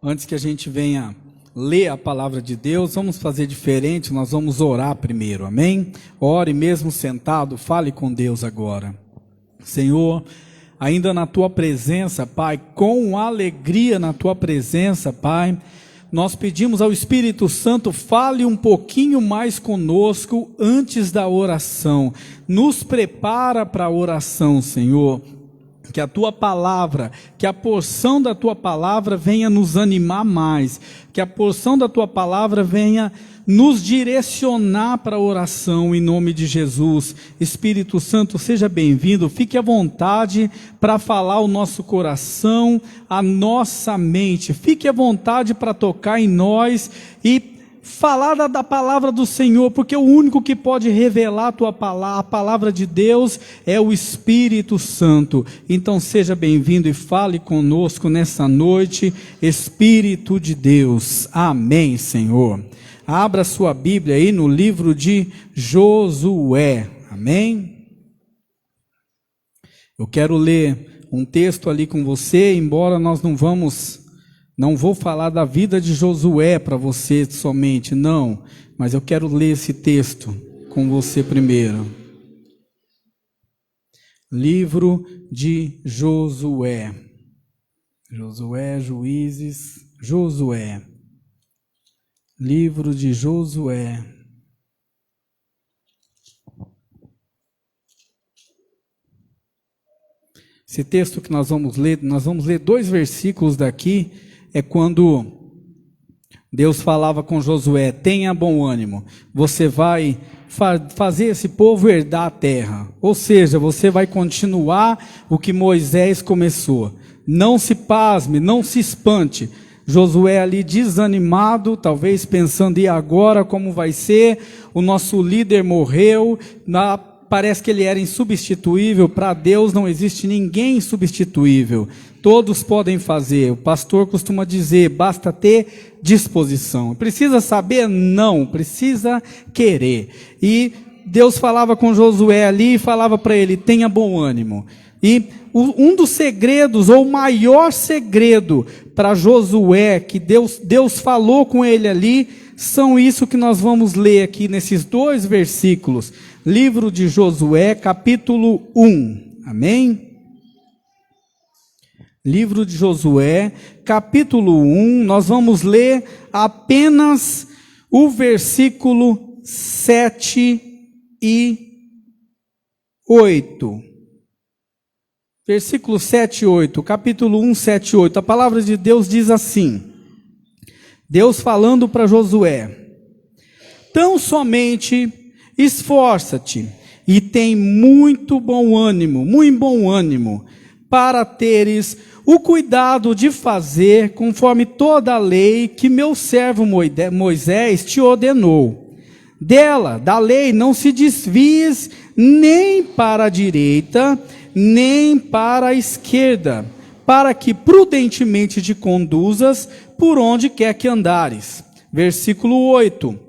Antes que a gente venha ler a palavra de Deus, vamos fazer diferente, nós vamos orar primeiro, amém? Ore mesmo sentado, fale com Deus agora. Senhor, ainda na Tua presença, Pai, com alegria na Tua presença, Pai, nós pedimos ao Espírito Santo, fale um pouquinho mais conosco antes da oração, nos prepara para a oração, Senhor. Que a Tua palavra, que a porção da Tua palavra venha nos animar mais, que a porção da Tua palavra venha nos direcionar para a oração em nome de Jesus. Espírito Santo, seja bem-vindo, fique à vontade para falar o nosso coração, a nossa mente, fique à vontade para tocar em nós e falar da palavra do Senhor, porque o único que pode revelar a palavra de Deus é o Espírito Santo. Então seja bem-vindo e fale conosco nessa noite, Espírito de Deus. Amém, Senhor. Abra sua Bíblia aí no livro de Josué. Amém? Eu quero ler um texto ali com você, embora nós não vou falar da vida de Josué para você somente, não. Mas eu quero ler esse texto com você primeiro. Livro de Josué. Josué, Juízes, Josué. Livro de Josué. Esse texto que nós vamos ler 2 versículos daqui. É quando Deus falava com Josué: tenha bom ânimo, você vai fazer esse povo herdar a terra. Ou seja, você vai continuar o que Moisés começou. Não se pasme, não se espante. Josué ali desanimado, talvez pensando, e agora como vai ser? O nosso líder morreu, parece que ele era insubstituível. Para Deus não existe ninguém insubstituível. Todos podem fazer. O pastor costuma dizer, basta ter disposição. Precisa saber? Não, precisa querer. E Deus falava com Josué ali e falava para ele: tenha bom ânimo. E um dos segredos, ou o maior segredo para Josué, que Deus falou com ele ali, são isso que nós vamos ler aqui nesses 2 versículos. Livro de Josué, capítulo 1. Amém? Livro de Josué, capítulo 1, nós vamos ler apenas o versículo 7 e 8. Versículo 7 e 8, capítulo 1, 7 e 8. A palavra de Deus diz assim, Deus falando para Josué: tão somente esforça-te e tem muito bom ânimo, para teres o cuidado de fazer conforme toda a lei que meu servo Moisés te ordenou. Da lei não se desvies nem para a direita, nem para a esquerda, para que prudentemente te conduzas por onde quer que andares. Versículo 8.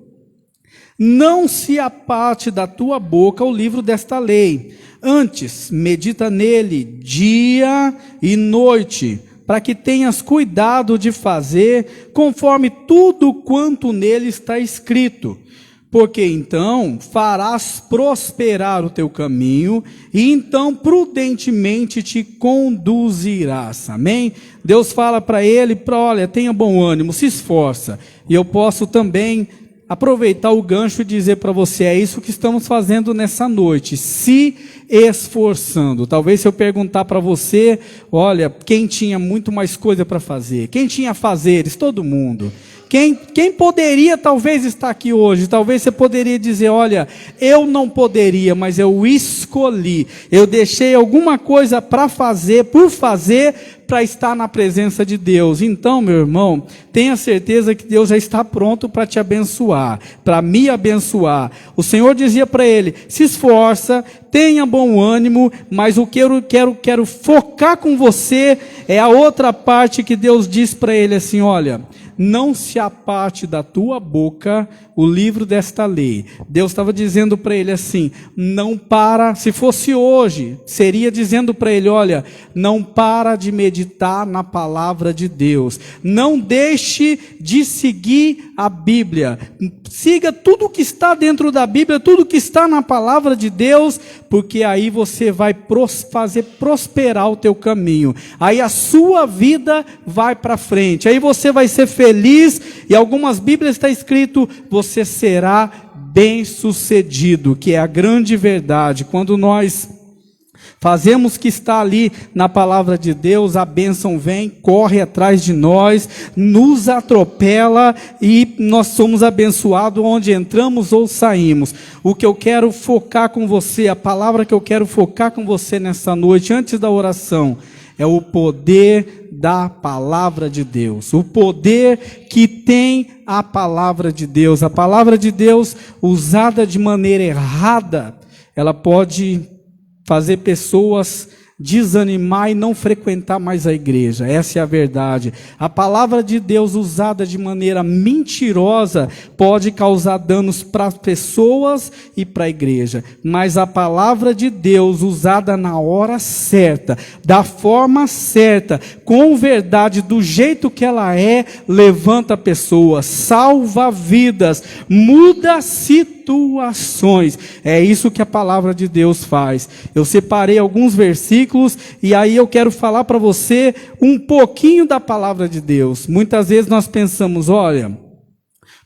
Não se aparte da tua boca o livro desta lei, antes medita nele dia e noite, para que tenhas cuidado de fazer conforme tudo quanto nele está escrito, porque então farás prosperar o teu caminho, e então prudentemente te conduzirás. Amém? Deus fala para ele, olha, tenha bom ânimo, se esforça. E eu posso também aproveitar o gancho e dizer para você, é isso que estamos fazendo nessa noite, se esforçando. Talvez se eu perguntar para você, olha, quem tinha muito mais coisa para fazer? Quem tinha afazeres? Todo mundo. Quem poderia talvez estar aqui hoje? Talvez você poderia dizer, olha, eu não poderia, mas eu escolhi. Eu deixei alguma coisa para fazer, para estar na presença de Deus. Então, meu irmão, tenha certeza que Deus já está pronto para te abençoar, para me abençoar. O Senhor dizia para ele, se esforça, tenha bom ânimo, mas o que eu quero focar com você é a outra parte que Deus diz para ele assim, olha, não se aparte da tua boca o livro desta lei. Deus estava dizendo para ele assim, não para, se fosse hoje, seria dizendo para ele, olha, não para de meditar na palavra de Deus, não deixe de seguir a Bíblia, siga tudo que está dentro da Bíblia, tudo que está na palavra de Deus, porque aí você vai fazer prosperar o teu caminho, aí a sua vida vai para frente, aí você vai ser feliz, e algumas Bíblias está escrito, você será bem-sucedido, que é a grande verdade. Quando nós fazemos o que está ali na palavra de Deus, a bênção vem, corre atrás de nós, nos atropela e nós somos abençoados onde entramos ou saímos. O que eu quero focar com você, a palavra que eu quero focar com você nessa noite, antes da oração, é o poder da palavra de Deus, o poder que tem a palavra de Deus. A palavra de Deus usada de maneira errada, ela pode fazer pessoas desanimar e não frequentar mais a igreja. Essa é a verdade. A palavra de Deus usada de maneira mentirosa pode causar danos para as pessoas e para a igreja. Mas a palavra de Deus usada na hora certa, da forma certa, com verdade, do jeito que ela é, levanta pessoas, salva vidas, muda situações. É isso que a palavra de Deus faz. Eu separei alguns versículos e aí eu quero falar para você um pouquinho da palavra de Deus. Muitas vezes nós pensamos, olha,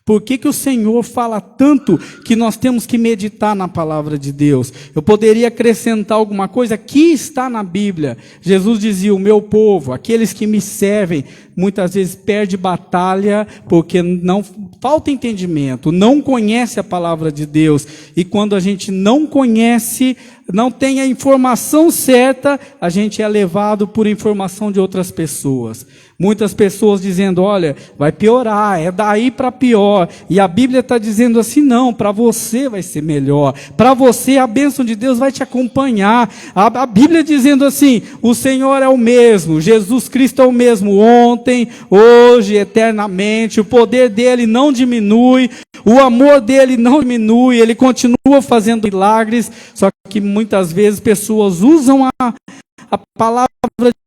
por que o Senhor fala tanto que nós temos que meditar na palavra de Deus? Eu poderia acrescentar alguma coisa que está na Bíblia. Jesus dizia, o meu povo, aqueles que me servem, muitas vezes perde batalha porque não falta entendimento, não conhece a palavra de Deus. E quando a gente não conhece, não tem a informação certa, a gente é levado por informação de outras pessoas. Muitas pessoas dizendo, olha, vai piorar, é daí para pior. E a Bíblia está dizendo assim, não, para você vai ser melhor. Para você a bênção de Deus vai te acompanhar. A Bíblia dizendo assim, o Senhor é o mesmo, Jesus Cristo é o mesmo ontem, hoje, eternamente. O poder dele não diminui, o amor dele não diminui, ele continua fazendo milagres. Só que muitas vezes pessoas usam a palavra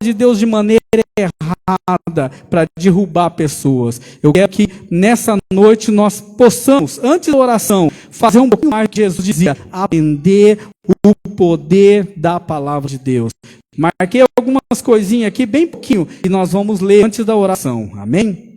de Deus de maneira errada para derrubar pessoas. Eu quero que nessa noite nós possamos, antes da oração, fazer um pouquinho mais que Jesus dizia, aprender o poder da palavra de Deus. Marquei algumas coisinhas aqui, bem pouquinho, e nós vamos ler antes da oração. Amém?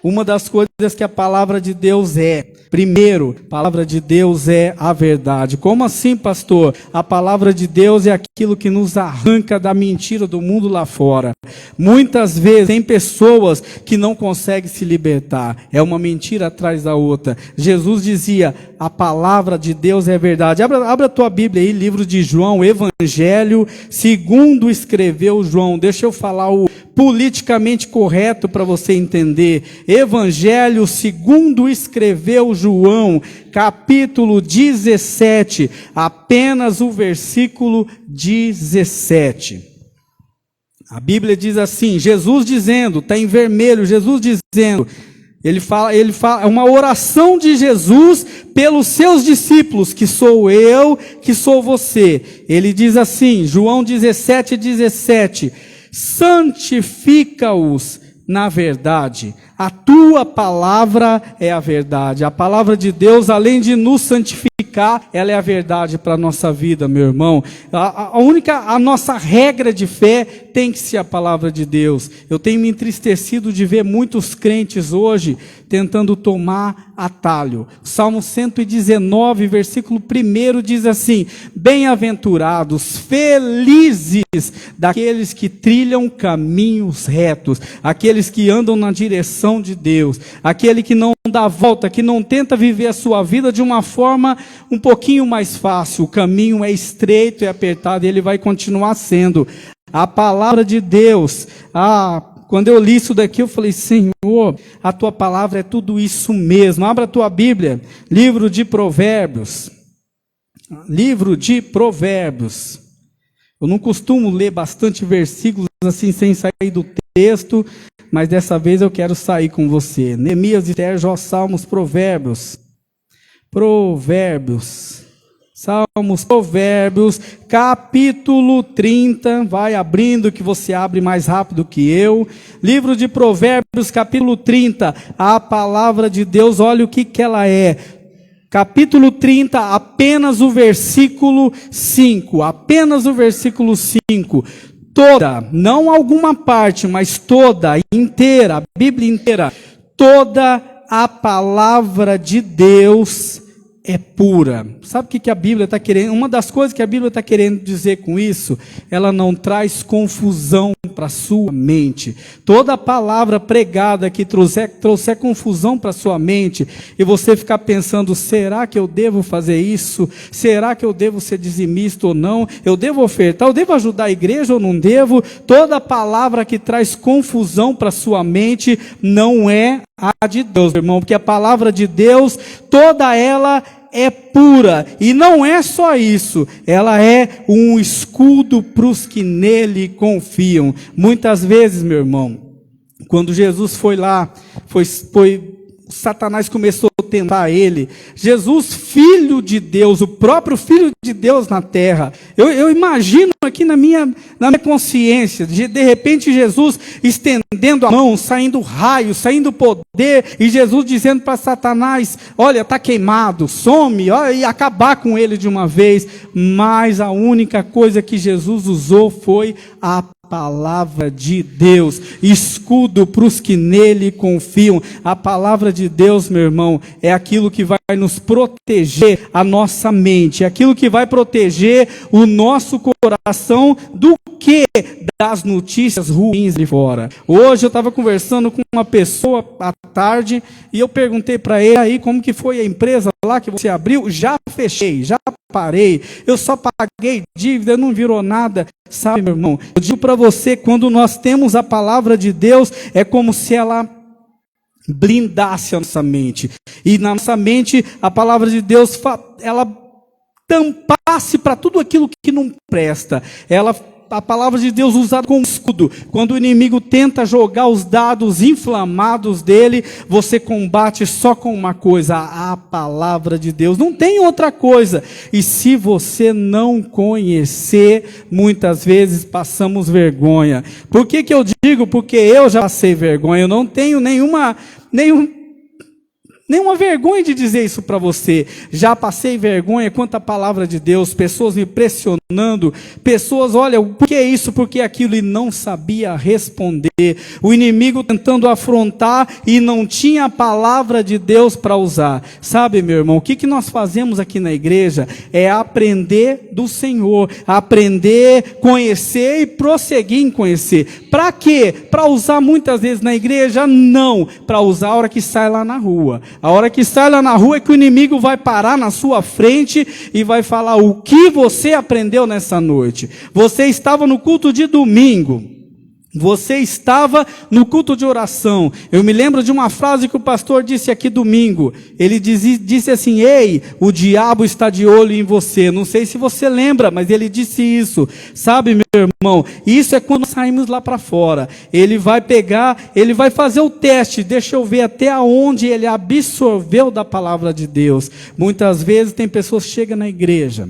Uma das coisas que a palavra de Deus é, primeiro, a palavra de Deus é a verdade. Como assim, pastor? A palavra de Deus é aquilo que nos arranca da mentira do mundo lá fora. Muitas vezes tem pessoas que não conseguem se libertar. É uma mentira atrás da outra. Jesus dizia, a palavra de Deus é verdade. Abra a tua Bíblia aí, livro de João, Evangelho, segundo escreveu João. Deixa eu falar o politicamente correto para você entender. Evangelho segundo escreveu João, capítulo 17, apenas o versículo 17. A Bíblia diz assim, Jesus dizendo, está em vermelho, Jesus dizendo, ele fala, é uma oração de Jesus pelos seus discípulos, que sou eu, que sou você. Ele diz assim, João 17, 17, santifica-os na verdade, a tua palavra é a verdade. A palavra de Deus, além de nos santificar, ela é a verdade para a nossa vida, meu irmão. A nossa regra de fé tem que ser a palavra de Deus. Eu tenho me entristecido de ver muitos crentes hoje tentando tomar atalho. Salmo 119, versículo 1 diz assim, bem-aventurados, felizes daqueles que trilham caminhos retos, aqueles que andam na direção de Deus, aquele que não dá volta, que não tenta viver a sua vida de uma forma um pouquinho mais fácil. O caminho é estreito e apertado e ele vai continuar sendo. A palavra de Deus, quando eu li isso daqui eu falei, Senhor, a tua palavra é tudo isso mesmo. Abra a tua Bíblia, livro de Provérbios. Livro de Provérbios. Eu não costumo ler bastante versículos assim sem sair do texto, mas dessa vez eu quero sair com você. Neemias, Esther, Jó, Salmos, Provérbios, Salmos, Provérbios, capítulo 30, vai abrindo que você abre mais rápido que eu. Livro de Provérbios, capítulo 30, a palavra de Deus, olha o que ela é. Capítulo 30, apenas o versículo 5, toda, não alguma parte, mas toda, inteira, a Bíblia inteira, toda a palavra de Deus é pura. Sabe o que a Bíblia está querendo? Uma das coisas que a Bíblia está querendo dizer com isso, ela não traz confusão para a sua mente. Toda palavra pregada que trouxer confusão para a sua mente, e você ficar pensando, será que eu devo fazer isso? Será que eu devo ser dizimista ou não? Eu devo ofertar? Eu devo ajudar a igreja ou não devo? Toda palavra que traz confusão para a sua mente não é a de Deus, irmão, porque a palavra de Deus, toda ela é pura, e não é só isso, ela é um escudo para os que nele confiam. Muitas vezes, meu irmão, quando Jesus foi lá, Satanás começou a tentar ele. Jesus, filho de Deus, o próprio filho de Deus na terra. Eu imagino aqui na minha consciência, de repente Jesus estendendo a mão, saindo raio, saindo poder, e Jesus dizendo para Satanás, olha, está queimado, some, olha, e acabar com ele de uma vez. Mas a única coisa que Jesus usou foi a palavra de Deus, escudo para os que nele confiam. A palavra de Deus, meu irmão, é aquilo que vai nos proteger a nossa mente, é aquilo que vai proteger o nosso coração do que? Das notícias ruins de fora. Hoje eu estava conversando com uma pessoa à tarde, e eu perguntei para ele, aí, como que foi a empresa lá que você abriu? Já fechei, já parei, eu só paguei dívida, não virou nada. Sabe, meu irmão, eu digo para você, quando nós temos a palavra de Deus, é como se ela blindasse a nossa mente, e na nossa mente a palavra de Deus, ela tampasse para tudo aquilo que não presta. A palavra de Deus usada como escudo. Quando o inimigo tenta jogar os dados inflamados dele, você combate só com uma coisa, a palavra de Deus. Não tem outra coisa. E se você não conhecer, muitas vezes passamos vergonha. Por que eu digo? Porque eu já passei vergonha. Eu não tenho nenhuma vergonha de dizer isso para você. Já passei vergonha quanto à palavra de Deus, pessoas me pressionando, pessoas, olha, por que isso, por que aquilo, e não sabia responder. O inimigo tentando afrontar e não tinha a palavra de Deus para usar. Sabe, meu irmão, o que nós fazemos aqui na igreja é aprender do Senhor, aprender, conhecer e prosseguir em conhecer. Para quê? Para usar muitas vezes na igreja? Não, para usar a hora que sai lá na rua. A hora que sai lá na rua é que o inimigo vai parar na sua frente e vai falar o que você aprendeu nessa noite. Você estava no culto de domingo, você estava no culto de oração. Eu me lembro de uma frase que o pastor disse aqui domingo. Ele disse assim, ei, o diabo está de olho em você. Não sei se você lembra, mas ele disse isso. Sabe, meu irmão, isso é quando saímos lá para fora. Ele vai pegar, ele vai fazer o teste, deixa eu ver até onde ele absorveu da palavra de Deus. Muitas vezes tem pessoas que chegam na igreja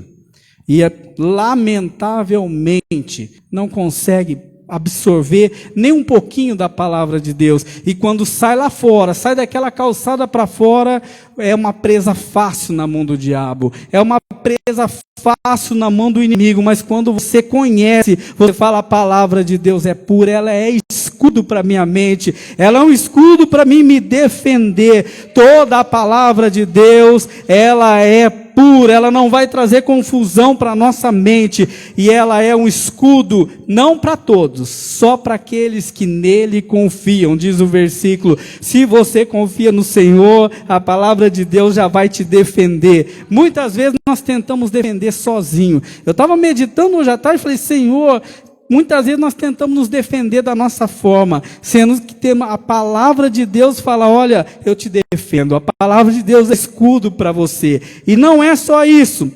e lamentavelmente não consegue absorver nem um pouquinho da palavra de Deus, e quando sai lá fora, sai daquela calçada para fora, é uma presa fácil na mão do diabo, é uma presa fácil na mão do inimigo. Mas quando você conhece, você fala, a palavra de Deus é pura, ela é escudo para minha mente, ela é um escudo para mim me defender. Toda a palavra de Deus, ela é pura, ela não vai trazer confusão para a nossa mente, e ela é um escudo, não para todos, só para aqueles que nele confiam. Diz o versículo, se você confia no Senhor, a palavra de Deus já vai te defender. Muitas vezes nós tentamos defender sozinho. Eu estava meditando hoje à tarde e falei, Senhor, muitas vezes nós tentamos nos defender da nossa forma, sendo que a palavra de Deus fala, olha, eu te defendo. A palavra de Deus é escudo para você. E não é só isso.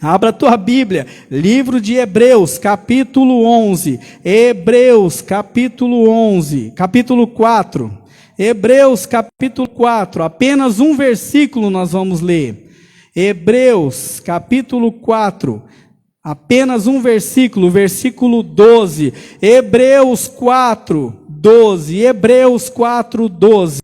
Abra a tua Bíblia, livro de Hebreus, capítulo 11. Hebreus, capítulo 11, capítulo 4. Hebreus, capítulo 4. Apenas um versículo nós vamos ler. Hebreus, capítulo 4. Apenas um versículo, versículo 12. Hebreus 4, 12. Hebreus 4, 12.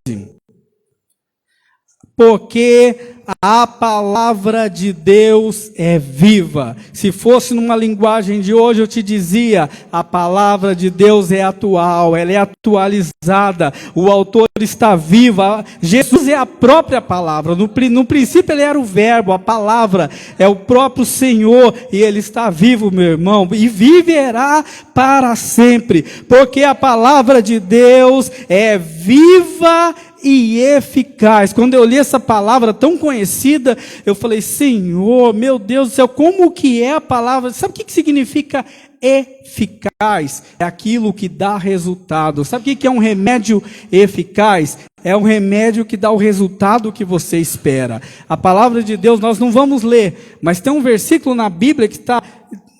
Porque a palavra de Deus é viva. Se fosse numa linguagem de hoje, eu te dizia, a palavra de Deus é atual, ela é atualizada, o autor está vivo, Jesus é a própria palavra, no princípio ele era o verbo, a palavra é o próprio Senhor, e ele está vivo, meu irmão, e viverá para sempre, porque a palavra de Deus é viva e eficaz. Quando eu li essa palavra tão conhecida, eu falei, Senhor, meu Deus do céu, como que é a palavra? Sabe o que significa eficaz? É aquilo que dá resultado. Sabe o que é um remédio eficaz? É um remédio que dá o resultado que você espera. A palavra de Deus nós não vamos ler, mas tem um versículo na Bíblia que está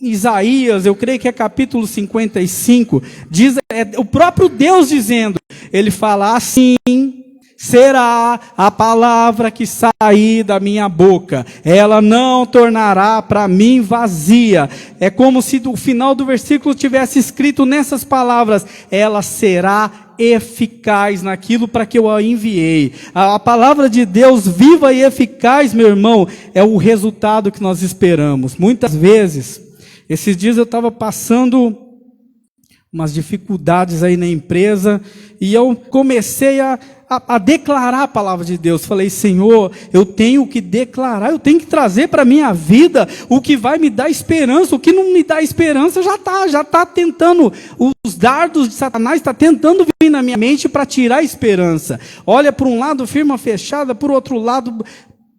Isaías, eu creio que é capítulo 55, diz, o próprio Deus dizendo, ele fala assim, será a palavra que sair da minha boca, ela não tornará para mim vazia. É como se o final do versículo tivesse escrito nessas palavras, ela será eficaz naquilo para que eu a enviei. A palavra de Deus viva e eficaz, meu irmão, é o resultado que nós esperamos. Muitas vezes, esses dias eu estava passando umas dificuldades aí na empresa, e eu comecei a declarar a palavra de Deus. Falei, Senhor, eu tenho que declarar, eu tenho que trazer para a minha vida o que vai me dar esperança. O que não me dá esperança já está tentando, os dardos de Satanás está tentando vir na minha mente para tirar a esperança. Olha, por um lado firma fechada, por outro lado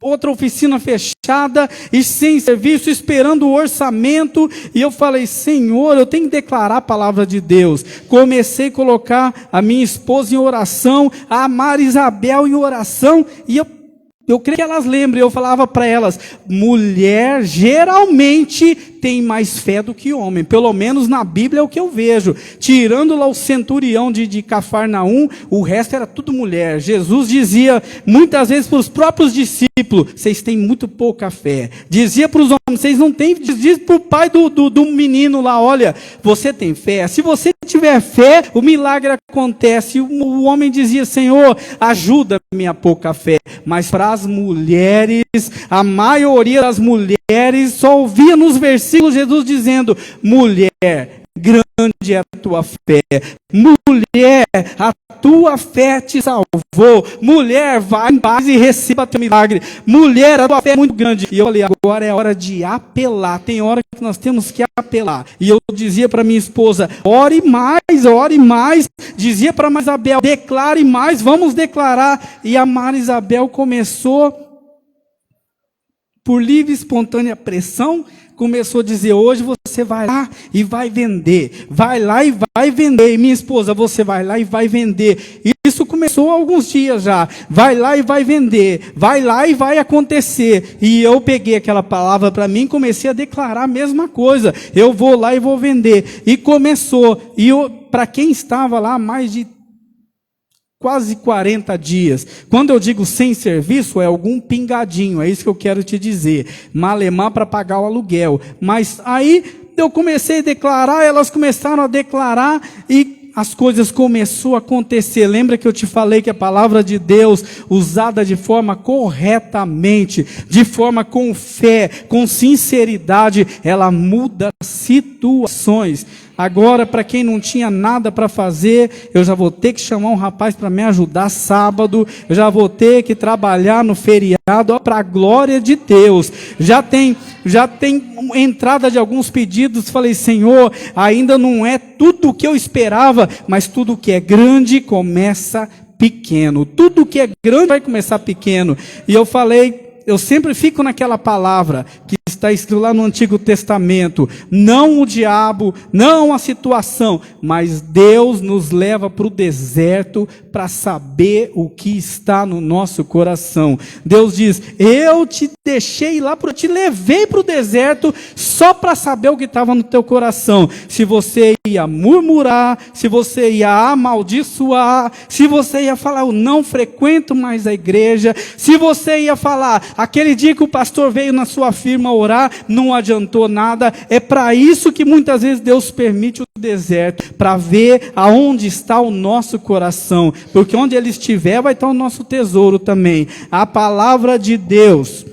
outra oficina fechada e sem serviço, esperando o orçamento, e eu falei, Senhor, eu tenho que declarar a palavra de Deus. Comecei a colocar a minha esposa em oração, a Mara Isabel em oração, e eu creio que elas lembram, eu falava para elas, mulher geralmente tem mais fé do que homem, pelo menos na Bíblia é o que eu vejo, tirando lá o centurião de Cafarnaum, o resto era tudo mulher. Jesus dizia muitas vezes para os próprios discípulos, vocês têm muito pouca fé. Dizia para os homens, vocês não têm, diz para o pai do menino lá, olha, você tem fé? Se você tiver fé, o milagre acontece. E o homem dizia, Senhor, ajuda a minha pouca fé. Mas para as mulheres, a maioria das mulheres só ouvia nos versículos Jesus dizendo, mulher, grande é a tua fé. Mulher, a tua fé te salvou. Mulher, vai em paz e receba teu milagre. Mulher, a tua fé é muito grande. E eu falei, agora é hora de apelar. Tem hora que nós temos que apelar. E eu dizia para minha esposa, ore mais, ore mais. Dizia para Mara Isabel, declare mais, vamos declarar. E a Mara Isabel começou, por livre e espontânea pressão, começou a dizer, hoje você vai lá e vai vender, vai lá e vai vender, e minha esposa, você vai lá e vai vender. Isso começou há alguns dias já, vai lá e vai vender, vai lá e vai acontecer. E eu peguei aquela palavra para mim e comecei a declarar a mesma coisa, eu vou lá e vou vender. E começou, e para quem estava lá mais de quase 40 dias. Quando eu digo sem serviço, é algum pingadinho, é isso que eu quero te dizer. Malemar para pagar o aluguel. Mas aí eu comecei a declarar, elas começaram a declarar e as coisas começaram a acontecer. Lembra que eu te falei que a palavra de Deus, usada de forma corretamente, de forma com fé, com sinceridade, ela muda situações. Agora, para quem não tinha nada para fazer, eu já vou ter que chamar um rapaz para me ajudar sábado, eu já vou ter que trabalhar no feriado, para a glória de Deus. Já tem entrada de alguns pedidos, falei, Senhor, ainda não é tudo o que eu esperava, mas tudo que é grande começa pequeno. Tudo que é grande vai começar pequeno. E eu falei, eu sempre fico naquela palavra, que está escrito lá no Antigo Testamento, não o diabo, não a situação, mas Deus nos leva para o deserto para saber o que está no nosso coração. Deus diz, eu te deixei lá, te levei para o deserto só para saber o que estava no teu coração. Se você ia murmurar, se você ia amaldiçoar, se você ia falar, eu não frequento mais a igreja, se você ia falar, aquele dia que o pastor veio na sua firma orar, não adiantou nada. É para isso que muitas vezes Deus permite o deserto, para ver aonde está o nosso coração, porque onde ele estiver vai estar o nosso tesouro também. A palavra de Deus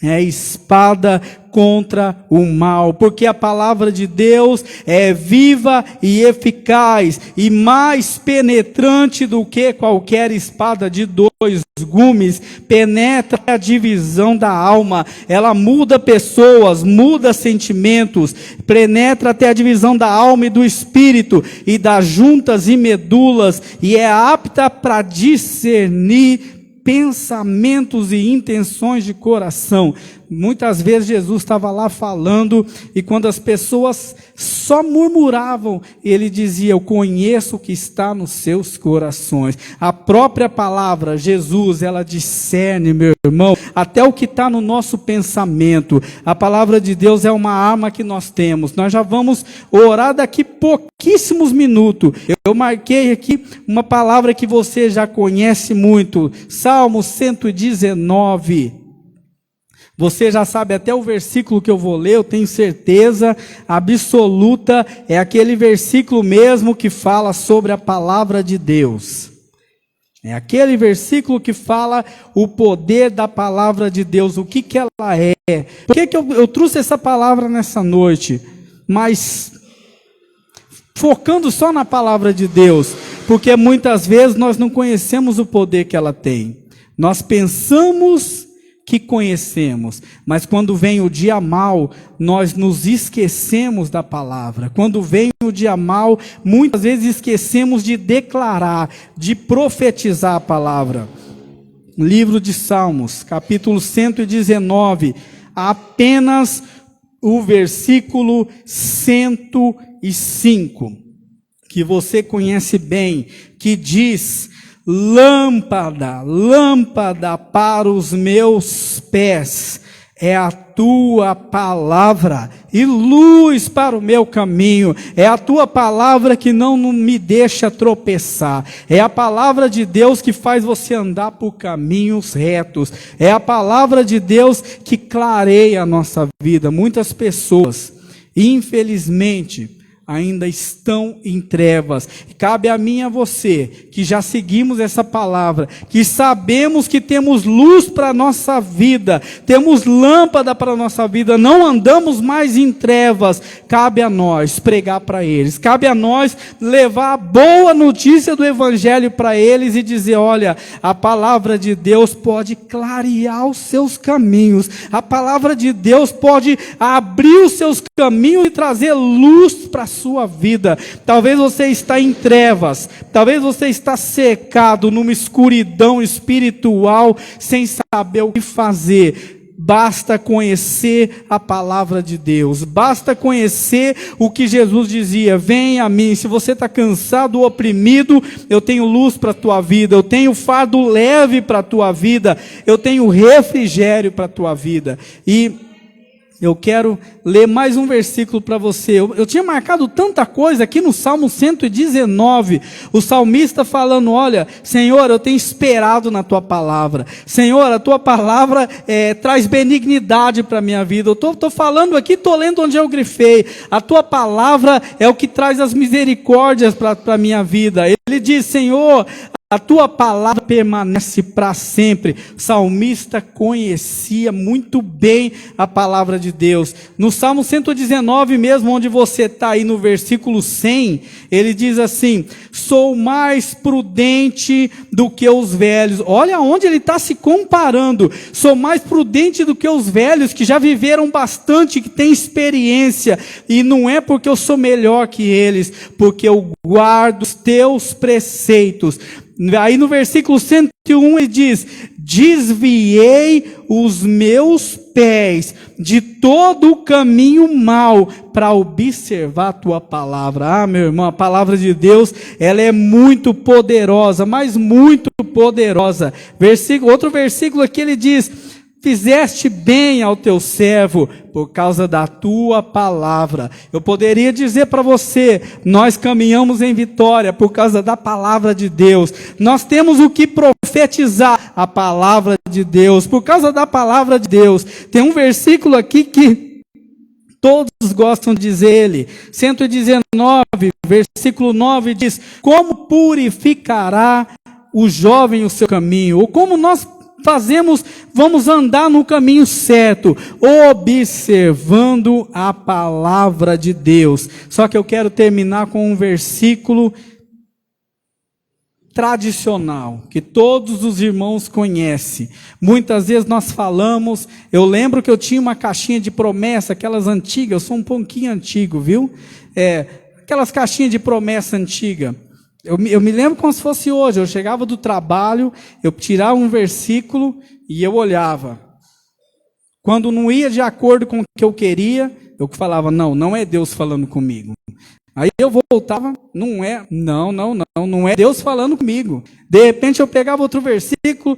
é espada contra o mal, porque a palavra de Deus é viva e eficaz, e mais penetrante do que qualquer espada de dois gumes, penetra a divisão da alma, ela muda pessoas, muda sentimentos, penetra até a divisão da alma e do espírito, e das juntas e medulas, e é apta para discernir pensamentos e intenções de coração. Muitas vezes Jesus estava lá falando, e quando as pessoas só murmuravam, ele dizia, eu conheço o que está nos seus corações. A própria palavra, Jesus, ela discerne, meu irmão, até o que está no nosso pensamento. A palavra de Deus é uma arma que nós temos. Nós já vamos orar daqui pouquíssimos minutos. Eu marquei aqui uma palavra que você já conhece muito, Salmo 119. Você já sabe até o versículo que eu vou ler, eu tenho certeza absoluta, é aquele versículo mesmo que fala sobre a palavra de Deus. É aquele versículo que fala o poder da palavra de Deus, o que ela é. Por que eu trouxe essa palavra nessa noite? Mas focando só na palavra de Deus, porque muitas vezes nós não conhecemos o poder que ela tem. Nós pensamos que conhecemos, mas quando vem o dia mau, nós nos esquecemos da palavra. Quando vem o dia mau, muitas vezes esquecemos de declarar, de profetizar a palavra. Livro de Salmos, capítulo 119, apenas o versículo 105, que você conhece bem, que diz: lâmpada, lâmpada para os meus pés é a tua palavra, e luz para o meu caminho. É a tua palavra que não me deixa tropeçar. É a palavra de Deus que faz você andar por caminhos retos. É a palavra de Deus que clareia a nossa vida. Muitas pessoas, infelizmente, ainda estão em trevas. Cabe a mim e a você, que já seguimos essa palavra, que sabemos que temos luz para a nossa vida, temos lâmpada para a nossa vida, não andamos mais em trevas. Cabe a nós pregar para eles, cabe a nós levar a boa notícia do evangelho para eles e dizer: olha, a palavra de Deus pode clarear os seus caminhos, a palavra de Deus pode abrir os seus caminhos e trazer luz para a sua vida. Talvez você está em trevas, talvez você está secado numa escuridão espiritual, sem saber o que fazer. Basta conhecer a palavra de Deus, basta conhecer o que Jesus dizia: vem a mim. Se você está cansado ou oprimido, eu tenho luz para a tua vida, eu tenho fardo leve para a tua vida, eu tenho refrigério para a tua vida. E eu quero ler mais um versículo para você. Eu tinha marcado tanta coisa aqui no Salmo 119. O salmista falando: olha, Senhor, eu tenho esperado na tua palavra. Senhor, a tua palavra traz benignidade para a minha vida. Eu estou falando aqui, estou lendo onde eu grifei. A tua palavra é o que traz as misericórdias para a minha vida. Ele diz: Senhor, a tua palavra permanece para sempre. O salmista conhecia muito bem a palavra de Deus. No Salmo 119 mesmo, onde você está aí no versículo 100, ele diz assim: sou mais prudente do que os velhos. Olha onde ele está se comparando. Sou mais prudente do que os velhos, que já viveram bastante, que têm experiência. E não é porque eu sou melhor que eles, porque eu guardo os teus preceitos. Aí no versículo 101 ele diz: desviei os meus pés de todo o caminho mau para observar a tua palavra. Ah, meu irmão, a palavra de Deus, ela é muito poderosa, mas muito poderosa. Outro versículo aqui ele diz: fizeste bem ao teu servo por causa da tua palavra. Eu poderia dizer para você, nós caminhamos em vitória por causa da palavra de Deus. Nós temos o que profetizar, a palavra de Deus, por causa da palavra de Deus. Tem um versículo aqui que todos gostam de dizer ele, 119, versículo 9 diz: como purificará o jovem o seu caminho? Ou como nós vamos andar no caminho certo, observando a palavra de Deus. Só que eu quero terminar com um versículo tradicional, que todos os irmãos conhecem. Muitas vezes nós falamos, eu lembro que eu tinha uma caixinha de promessa, aquelas antigas, eu sou um pouquinho antigo, viu? Aquelas caixinhas de promessa antiga. Eu me lembro como se fosse hoje. Eu chegava do trabalho, eu tirava um versículo e eu olhava. Quando não ia de acordo com o que eu queria, eu falava: não é Deus falando comigo. Aí eu voltava: não é Deus falando comigo. De repente eu pegava outro versículo: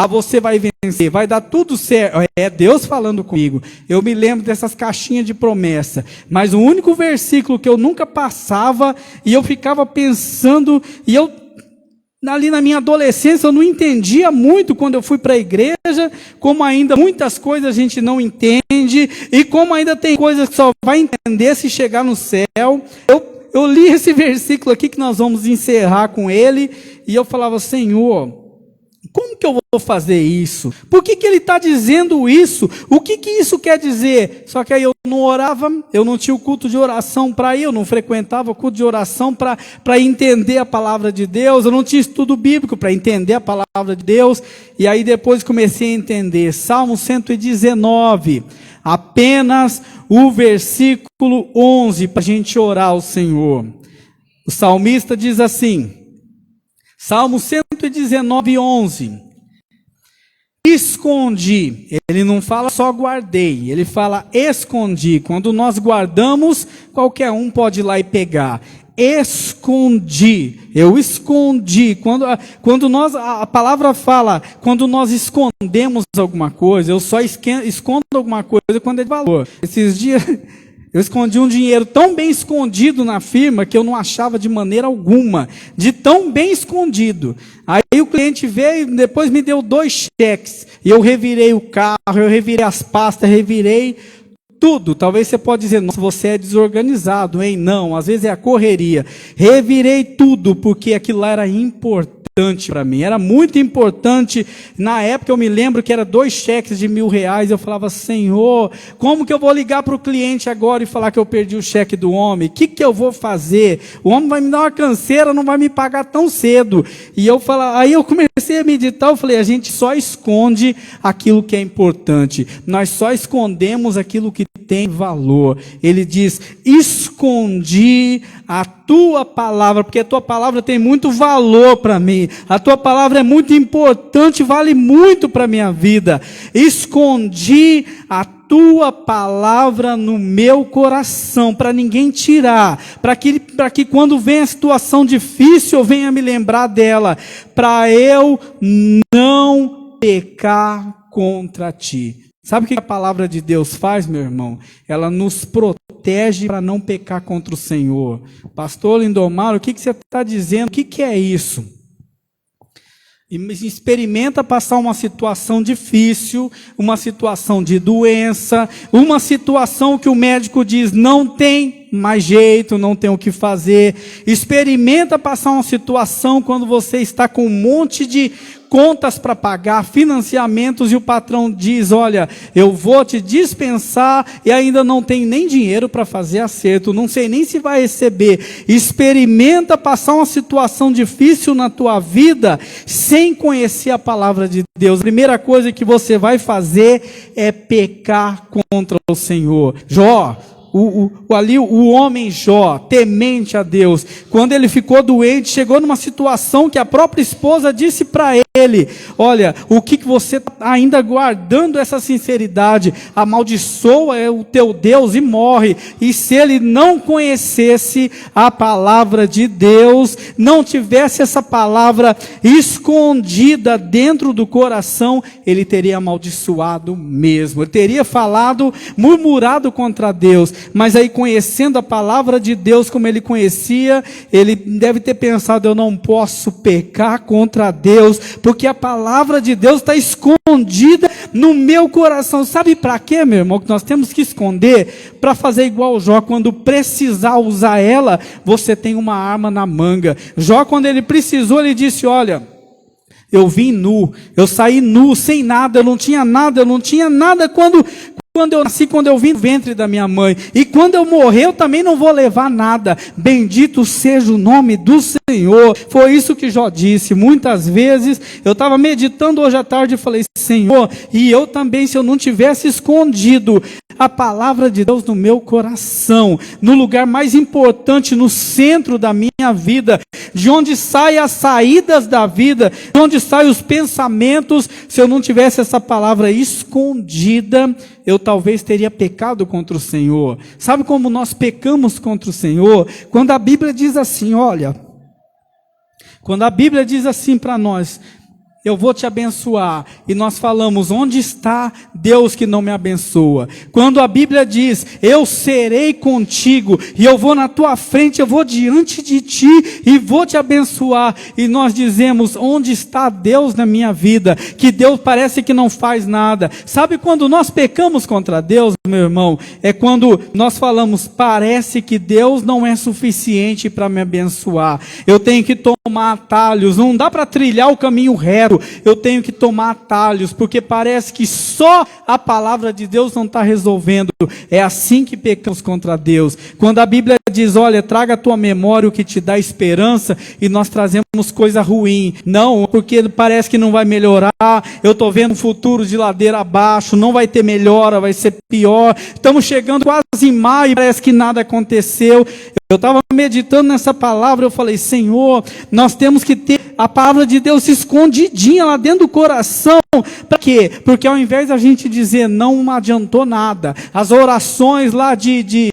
você vai vencer, vai dar tudo certo, é Deus falando comigo. Eu me lembro dessas caixinhas de promessa, mas o único versículo que eu nunca passava, e eu ficava pensando, e eu, ali na minha adolescência, eu não entendia muito quando eu fui para a igreja, como ainda muitas coisas a gente não entende, e como ainda tem coisas que só vai entender se chegar no céu. Eu li esse versículo aqui, que nós vamos encerrar com ele, e eu falava: Senhor, como que eu vou fazer isso? Por que ele está dizendo isso? O que isso quer dizer? Só que aí eu não orava, eu não tinha o culto de oração para ir, eu não frequentava o culto de oração para entender a palavra de Deus, eu não tinha estudo bíblico para entender a palavra de Deus, e aí depois comecei a entender. Salmo 119, apenas o versículo 11, para a gente orar ao Senhor. O salmista diz assim, Salmo 119, 11: escondi. Ele não fala só guardei, ele fala escondi. Quando nós guardamos, qualquer um pode ir lá e pegar. Escondi, eu escondi. Quando a palavra fala, quando nós escondemos alguma coisa, eu só escondo alguma coisa quando é de valor. Esses dias eu escondi um dinheiro tão bem escondido na firma que eu não achava de maneira alguma, de tão bem escondido. Aí o cliente veio e depois me deu 2 cheques, e eu revirei o carro, eu revirei as pastas, revirei tudo. Talvez você pode dizer: nossa, você é desorganizado, hein? Não, às vezes é a correria. Revirei tudo, porque aquilo lá era importante para mim, era muito importante. Na época eu me lembro que era 2 cheques de R$1.000, eu falava: Senhor, como que eu vou ligar para o cliente agora e falar que eu perdi o cheque do homem? O que eu vou fazer? O homem vai me dar uma canseira, não vai me pagar tão cedo. E aí eu comecei a meditar, eu falei: a gente só esconde aquilo que é importante, nós só escondemos aquilo que tem valor. Ele diz: escondi a tua palavra, porque a tua palavra tem muito valor para mim, a tua palavra é muito importante, vale muito para a minha vida. Escondi a tua palavra no meu coração, para ninguém tirar, para que quando vem a situação difícil, eu venha me lembrar dela, para eu não pecar contra ti. Sabe o que a palavra de Deus faz, meu irmão? Ela nos protege para não pecar contra o Senhor. Pastor Lindomar, o que você está dizendo? O que é isso? Experimenta passar uma situação difícil, uma situação de doença, uma situação que o médico diz: não tem mais jeito, não tem o que fazer. Experimenta passar uma situação quando você está com um monte de contas para pagar, financiamentos, e o patrão diz: olha, eu vou te dispensar, e ainda não tem nem dinheiro para fazer acerto, não sei nem se vai receber. Experimenta passar uma situação difícil na tua vida sem conhecer a palavra de Deus. A primeira coisa que você vai fazer é pecar contra o Senhor. Jó, o homem Jó, temente a Deus, quando ele ficou doente, chegou numa situação que a própria esposa disse para ele: olha, o que você está ainda guardando essa sinceridade? Amaldiçoa o teu Deus e morre. E se ele não conhecesse a palavra de Deus, não tivesse essa palavra escondida dentro do coração, ele teria amaldiçoado mesmo, ele teria falado, murmurado contra Deus. Mas aí, conhecendo a palavra de Deus como ele conhecia, ele deve ter pensado: eu não posso pecar contra Deus, porque a palavra de Deus está escondida no meu coração. Sabe para quê, meu irmão, que nós temos que esconder? Para fazer igual Jó, quando precisar usar ela, você tem uma arma na manga. Jó, quando ele precisou, ele disse: olha, eu vim nu, eu saí nu, sem nada, eu não tinha nada quando eu nasci, quando eu vim do ventre da minha mãe, e quando eu morrer eu também não vou levar nada. Bendito seja o nome do Senhor. Foi isso que Jó disse. Muitas vezes eu estava meditando hoje à tarde e falei: Senhor, e eu também, se eu não tivesse escondido a palavra de Deus no meu coração, no lugar mais importante, no centro da minha vida, de onde saem as saídas da vida, de onde saem os pensamentos, se eu não tivesse essa palavra escondida, eu talvez teria pecado contra o Senhor. Sabe como nós pecamos contra o Senhor? Quando a Bíblia diz assim, olha, quando a Bíblia diz assim para nós: eu vou te abençoar, e nós falamos: onde está Deus que não me abençoa? Quando a Bíblia diz: eu serei contigo, e eu vou na tua frente, eu vou diante de ti, e vou te abençoar, e nós dizemos: onde está Deus na minha vida? Que Deus parece que não faz nada. Sabe quando nós pecamos contra Deus, meu irmão? É quando nós falamos: parece que Deus não é suficiente para me abençoar, eu tenho que tomar atalhos, não dá para trilhar o caminho reto, eu tenho que tomar atalhos, porque parece que só a palavra de Deus não está resolvendo. É assim que pecamos contra Deus. Quando a Bíblia diz: olha, traga à tua memória o que te dá esperança, e nós trazemos coisa ruim. Não, porque parece que não vai melhorar, eu estou vendo um futuro de ladeira abaixo, não vai ter melhora, vai ser pior, estamos chegando quase em maio, parece que nada aconteceu. Eu estava meditando nessa palavra, eu falei: Senhor, nós temos que ter a palavra de Deus escondidinha lá dentro do coração. Para quê? Porque ao invés da gente dizer não adiantou nada, as orações lá de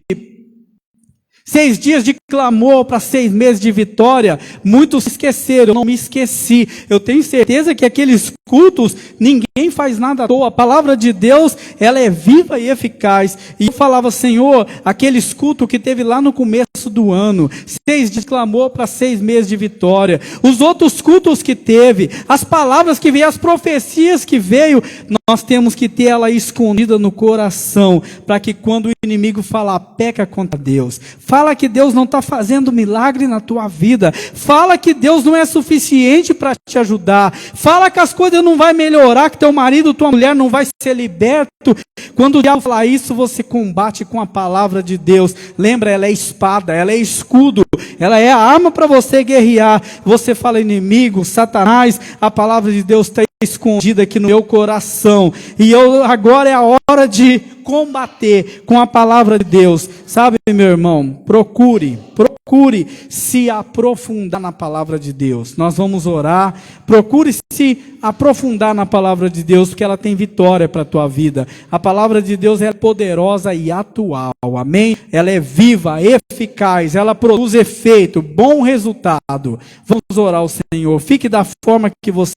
6 dias de clamor para 6 meses de vitória, muitos se esqueceram, eu não me esqueci. Eu tenho certeza que aqueles cultos, ninguém faz nada à toa. A palavra de Deus, ela é viva e eficaz. E eu falava: Senhor, aqueles cultos que teve lá no começo do ano, 6 dias de clamor para 6 meses de vitória, os outros cultos que teve, as palavras que veio, as profecias que veio, nós temos que ter ela escondida no coração, para que quando o inimigo falar: peca contra Deus, fala que Deus não está fazendo milagre na tua vida, fala que Deus não é suficiente para te ajudar, fala que as coisas não vão melhorar, que teu marido, tua mulher não vai ser liberto. Quando o diabo falar isso, você combate com a palavra de Deus. Lembra, ela é espada, ela é escudo, ela é a arma para você guerrear. Você fala: inimigo, Satanás, a palavra de Deus está escondida aqui no meu coração, e agora é a hora de combater com a palavra de Deus. Sabe, meu irmão, procure se aprofundar na palavra de Deus. Nós vamos orar. Procure se aprofundar na palavra de Deus, porque ela tem vitória para a tua vida. A palavra de Deus é poderosa e atual, amém? Ela é viva, eficaz, ela produz efeito, bom resultado. Vamos orar ao Senhor. Fique da forma que você